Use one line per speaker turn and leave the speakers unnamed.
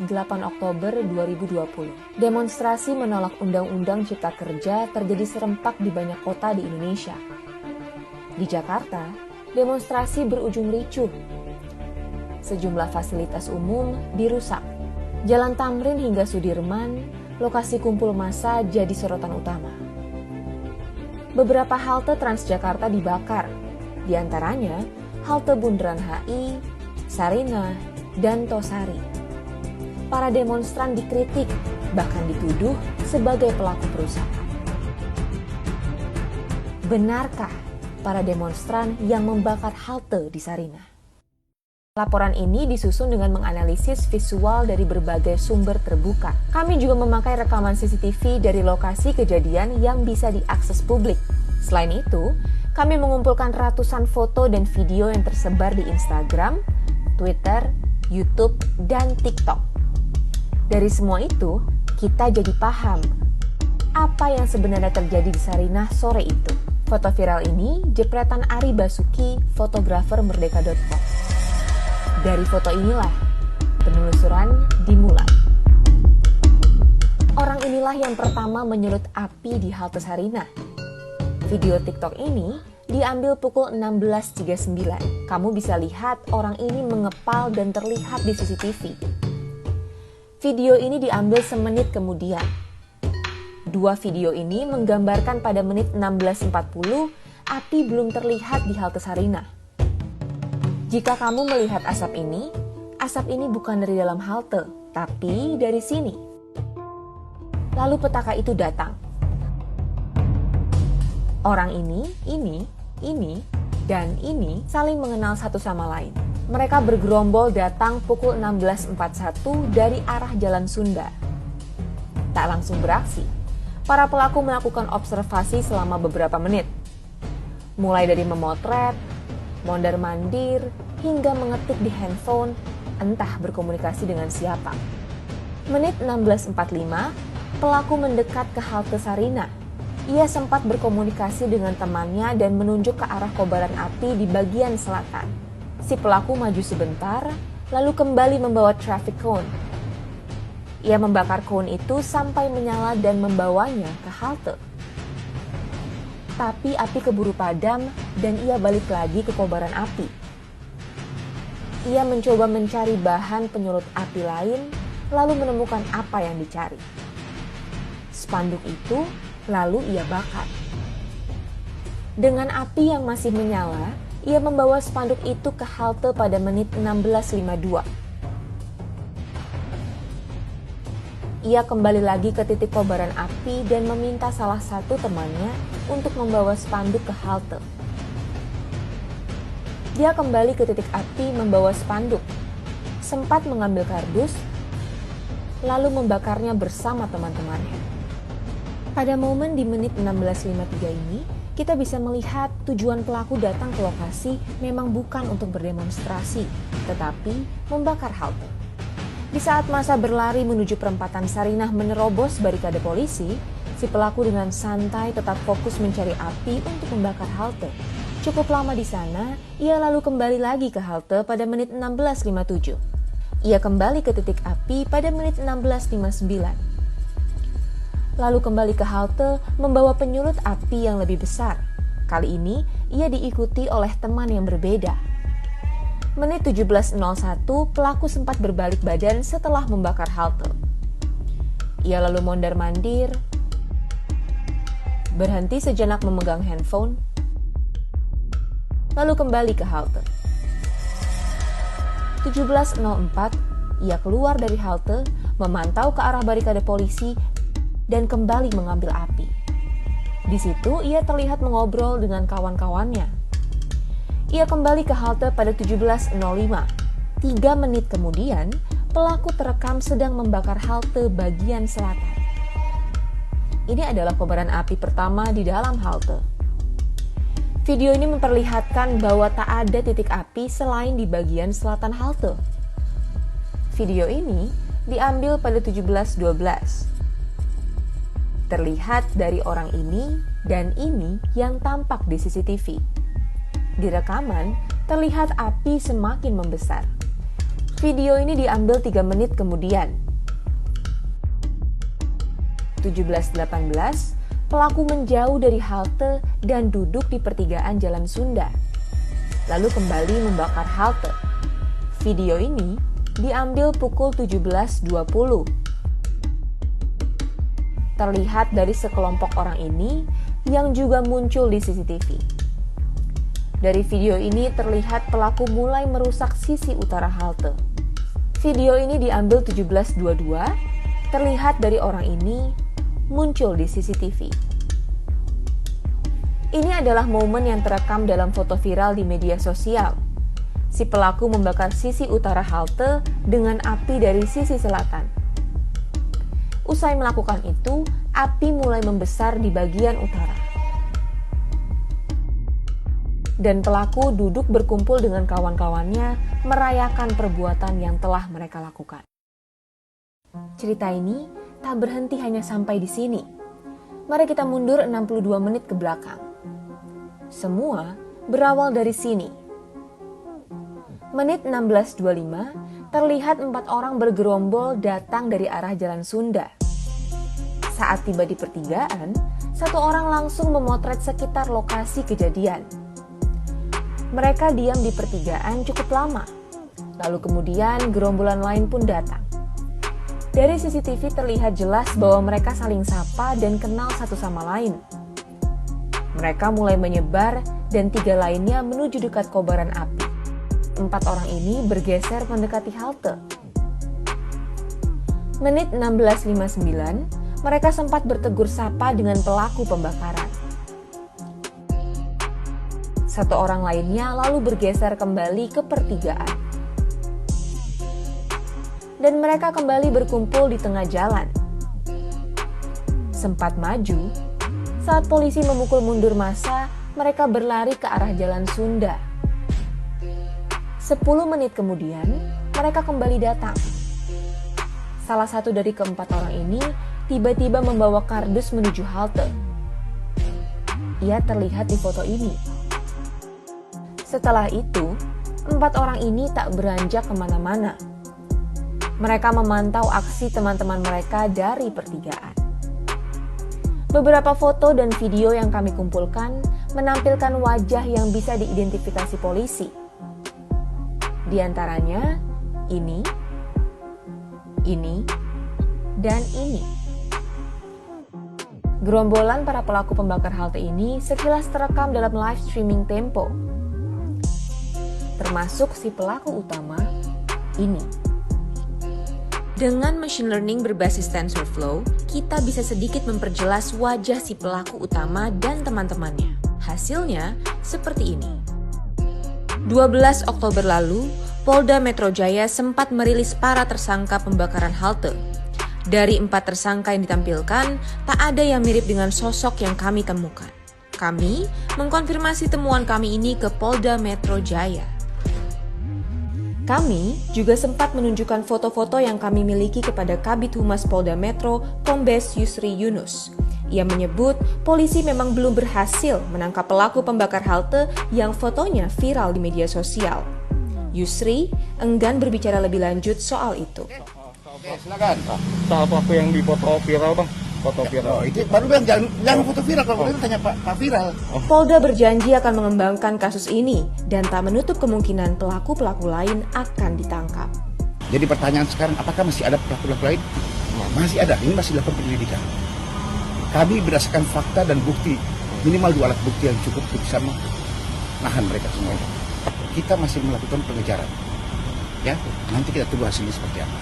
8 Oktober 2020. Demonstrasi menolak Undang-Undang Cipta Kerja terjadi serempak di banyak kota di Indonesia. Di Jakarta, demonstrasi berujung ricuh. Sejumlah fasilitas umum dirusak. Jalan Tamrin hingga Sudirman, lokasi kumpul massa jadi sorotan utama. Beberapa halte Transjakarta dibakar, di antaranya halte Bundaran HI, Sarinah, dan Tosari. Para demonstran dikritik, bahkan dituduh sebagai pelaku perusakan. Benarkah para demonstran yang membakar halte di Sarinah? Laporan ini disusun dengan menganalisis visual dari berbagai sumber terbuka. Kami juga memakai rekaman CCTV dari lokasi kejadian yang bisa diakses publik. Selain itu, kami mengumpulkan ratusan foto dan video yang tersebar di Instagram, Twitter, YouTube, dan TikTok. Dari semua itu, kita jadi paham apa yang sebenarnya terjadi di Sarinah sore itu. Foto viral ini jepretan Ari Basuki, fotografer Merdeka.com. Dari foto inilah penelusuran dimulai. Orang inilah yang pertama menyulut api di halte Sarinah. Video TikTok ini diambil pukul 16.39. Kamu bisa lihat orang ini mengepal dan terlihat di CCTV. Video ini diambil semenit kemudian. Dua video ini menggambarkan pada menit 16.40 api belum terlihat di halte Sarinah. Jika kamu melihat asap ini bukan dari dalam halte, tapi dari sini. Lalu petaka itu datang. Orang ini, dan ini saling mengenal satu sama lain. Mereka bergerombol datang pukul 16.41 dari arah Jalan Sunda. Tak langsung beraksi, para pelaku melakukan observasi selama beberapa menit. Mulai dari memotret, mondar-mandir, hingga mengetik di handphone, entah berkomunikasi dengan siapa. Menit 16.45, pelaku mendekat ke halte Sarinah. Ia sempat berkomunikasi dengan temannya dan menunjuk ke arah kobaran api di bagian selatan. Si pelaku maju sebentar, lalu kembali membawa traffic cone. Ia membakar cone itu sampai menyala dan membawanya ke halte. Tapi api keburu padam dan ia balik lagi ke kobaran api. Ia mencoba mencari bahan penyulut api lain, lalu menemukan apa yang dicari. Spanduk itu lalu ia bakar. Dengan api yang masih menyala, ia membawa spanduk itu ke halte pada menit 16.52. Ia kembali lagi ke titik kobaran api dan meminta salah satu temannya untuk membawa spanduk ke halte. Dia kembali ke titik api membawa spanduk, sempat mengambil kardus, lalu membakarnya bersama teman-temannya. Pada momen di menit 16.53 ini, kita bisa melihat tujuan pelaku datang ke lokasi memang bukan untuk berdemonstrasi, tetapi membakar halte. Di saat massa berlari menuju perempatan Sarinah menerobos barikade polisi, si pelaku dengan santai tetap fokus mencari api untuk membakar halte. Cukup lama di sana, ia lalu kembali lagi ke halte pada menit 16.57. Ia kembali ke titik api pada menit 16.59. Lalu kembali ke halte membawa penyulut api yang lebih besar. Kali ini, ia diikuti oleh teman yang berbeda. Menit 17.01, pelaku sempat berbalik badan setelah membakar halte. Ia lalu mondar-mandir, berhenti sejenak memegang handphone, lalu kembali ke halte. 17.04, ia keluar dari halte, memantau ke arah barikade polisi, dan kembali mengambil api. Di situ ia terlihat mengobrol dengan kawan-kawannya. Ia kembali ke halte pada 17.05. 3 menit kemudian, pelaku terekam sedang membakar halte bagian selatan. Ini adalah kobaran api pertama di dalam halte. Video ini memperlihatkan bahwa tak ada titik api selain di bagian selatan halte. Video ini diambil pada 17.12. Terlihat dari orang ini dan ini yang tampak di CCTV. Di rekaman, terlihat api semakin membesar. Video ini diambil 3 menit kemudian. 17.18, pelaku menjauh dari halte dan duduk di pertigaan Jalan Sunda, lalu kembali membakar halte. Video ini diambil pukul 17.20. Terlihat dari sekelompok orang ini yang juga muncul di CCTV. Dari video ini terlihat pelaku mulai merusak sisi utara halte. Video ini diambil 17.22, terlihat dari orang ini muncul di CCTV. Ini adalah momen yang terekam dalam foto viral di media sosial. Si pelaku membakar sisi utara halte dengan api dari sisi selatan. Usai melakukan itu, api mulai membesar di bagian utara. Dan pelaku duduk berkumpul dengan kawan-kawannya merayakan perbuatan yang telah mereka lakukan. Cerita ini tak berhenti hanya sampai di sini. Mari kita mundur 62 menit ke belakang. Semua berawal dari sini. Menit 16.25, terlihat 4 orang bergerombol datang dari arah Jalan Sunda. Saat tiba di pertigaan, 1 orang langsung memotret sekitar lokasi kejadian. Mereka diam di pertigaan cukup lama, lalu kemudian gerombolan lain pun datang. Dari CCTV terlihat jelas bahwa mereka saling sapa dan kenal satu sama lain. Mereka mulai menyebar dan 3 lainnya menuju dekat kobaran api. 4 orang ini bergeser mendekati halte. Menit 16.59, mereka sempat bertegur sapa dengan pelaku pembakaran. 1 orang lainnya lalu bergeser kembali ke pertigaan. Dan mereka kembali berkumpul di tengah jalan. Sempat maju, saat polisi memukul mundur massa, mereka berlari ke arah Jalan Sunda. 10 menit kemudian, mereka kembali datang. Salah satu dari keempat orang ini tiba-tiba membawa kardus menuju halte. Ia terlihat di foto ini. Setelah itu, 4 orang ini tak beranjak kemana-mana. Mereka memantau aksi teman-teman mereka dari pertigaan. Beberapa foto dan video yang kami kumpulkan menampilkan wajah yang bisa diidentifikasi polisi. Di antaranya, ini, dan ini. Gerombolan para pelaku pembakar halte ini sekilas terekam dalam live streaming Tempo. Termasuk si pelaku utama, ini. Dengan machine learning berbasis TensorFlow, kita bisa sedikit memperjelas wajah si pelaku utama dan teman-temannya. Hasilnya seperti ini. 12 Oktober lalu, Polda Metro Jaya sempat merilis para tersangka pembakaran halte. Dari 4 tersangka yang ditampilkan, tak ada yang mirip dengan sosok yang kami temukan. Kami mengkonfirmasi temuan kami ini ke Polda Metro Jaya. Kami juga sempat menunjukkan foto-foto yang kami miliki kepada Kabid Humas Polda Metro, Kombes Yusri Yunus. Ia menyebut polisi memang belum berhasil menangkap pelaku pembakar halte yang fotonya viral di media sosial. Yusri enggan berbicara lebih lanjut soal itu.
Oke, silakan.
Soal pelaku yang difoto viral, Bang. Foto viral.
Oh, itu baru bilang jangan foto viral, kalau itu tanya Pak Viral.
Polda berjanji akan mengembangkan kasus ini dan tak menutup kemungkinan pelaku-pelaku lain akan ditangkap.
Jadi pertanyaan sekarang, apakah masih ada pelaku-pelaku lain? Masih ada, ini masih dilakukan penyelidikan. Kami berdasarkan fakta dan bukti, minimal 2 alat bukti yang cukup untuk bisa menahan mereka semuanya. Kita masih melakukan pengejaran. Ya, nanti kita tunggu hasilnya seperti apa.